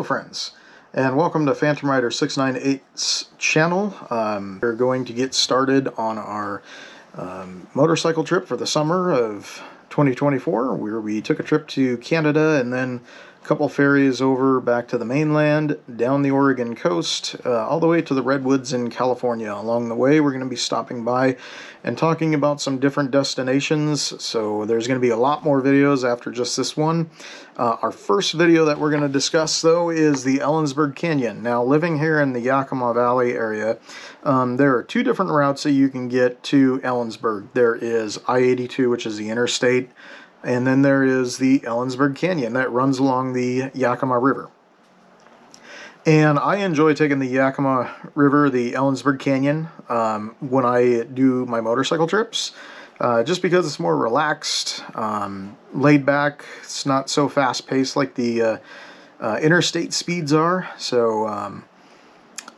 friends, and welcome to Phantom Rider 698's channel. We're going to get started on our motorcycle trip for the summer of 2024, where we took a trip to Canada and then a couple ferries over back to the mainland, down the Oregon coast, all the way to the Redwoods in California. Along the way, we're going to be stopping by and talking about some different destinations, so there's going to be a lot more videos after just this one. Our first video that we're going to discuss, though, is the Ellensburg Canyon. Now, living here in the Yakima Valley area, there are two different routes that you can get to Ellensburg. There is I-82, which is the interstate, and then there is the Ellensburg Canyon that runs along the Yakima River. And I enjoy taking the Yakima River, the Ellensburg Canyon, when I do my motorcycle trips, just because it's more relaxed, laid back. It's not so fast-paced like the interstate speeds are. So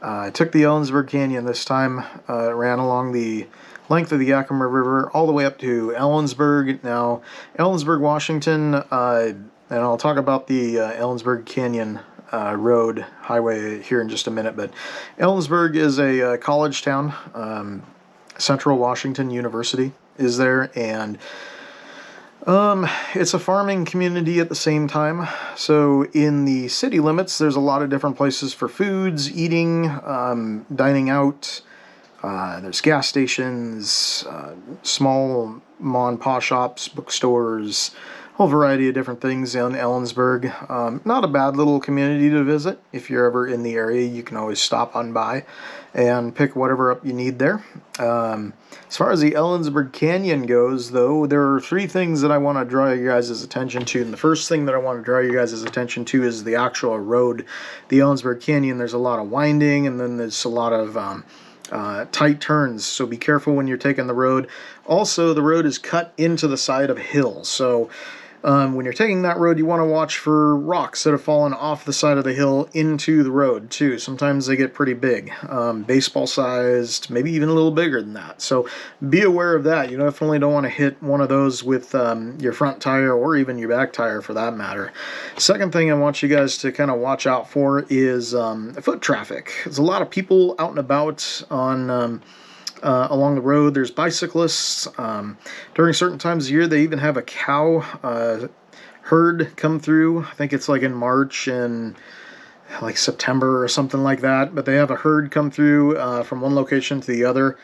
I took the Ellensburg Canyon this time, ran along the length of the Yakima River all the way up to Ellensburg. Now, Ellensburg, Washington, and I'll talk about the Ellensburg Canyon road highway here in just a minute, but Ellensburg is a college town. Central Washington University is there, and it's a farming community at the same time. So in the city limits, there's a lot of different places for foods, eating, dining out. There's gas stations, small mom and pop shops, bookstores, a whole variety of different things in Ellensburg. Not a bad little community to visit. If you're ever in the area, you can always stop on by and pick whatever up you need there. As far as the Ellensburg Canyon goes, though, there are three things that I want to draw you guys' attention to. And the first thing that I want to draw you guys' attention to is the actual road. The Ellensburg Canyon, there's a lot of winding, and then there's a lot of tight turns, so be careful when you're taking the road. Also, the road is cut into the side of hills, so when you're taking that road, you want to watch for rocks that have fallen off the side of the hill into the road, too. Sometimes they get pretty big, baseball-sized, maybe even a little bigger than that. So be aware of that. You definitely don't want to hit one of those with your front tire or even your back tire, for that matter. Second thing I want you guys to kind of watch out for is foot traffic. There's a lot of people out and about on along the road. There's bicyclists. During certain times of year, they even have a cow herd come through. I think it's like in March and like September or something like that. But they have a herd come through from one location to the other.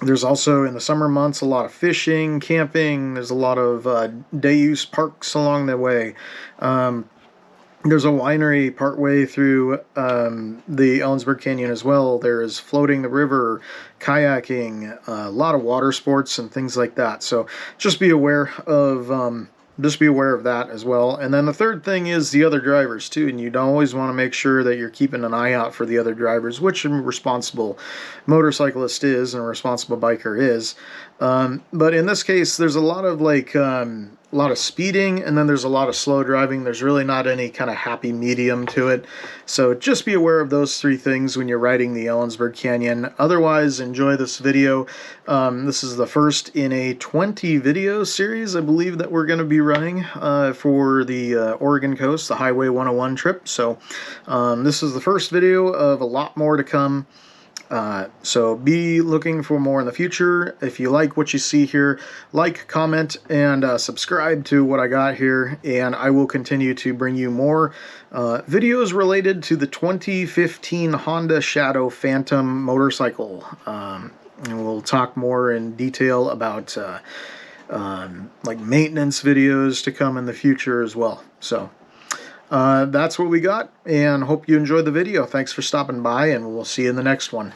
There's also, in the summer months, a lot of fishing, camping. There's a lot of day-use parks along the way. There's a winery partway through the Ellensburg Canyon as well. There's floating the river, kayaking, a lot of water sports and things like that. So just be aware of that as well. And then the third thing is the other drivers too. And you'd always want to make sure that you're keeping an eye out for the other drivers, which a responsible motorcyclist is and a responsible biker is. But in this case, there's a lot of a lot of speeding, and then there's a lot of slow driving. There's really not any kind of happy medium to it. So just be aware of those three things when you're riding the Ellensburg Canyon. Otherwise, enjoy this video. This is the first in a 20 video series, I believe, that we're going to be running for the Oregon coast, the Highway 101 trip. So this is the first video of a lot more to come. So be looking for more in the future. If you like what you see here, like, comment, and subscribe to what I got here, and I will continue to bring you more videos related to the 2015 Honda Shadow Phantom motorcycle. And we'll talk more in detail about like maintenance videos to come in the future as well. So that's what we got, and hope you enjoyed the video. Thanks for stopping by, and we'll see you in the next one.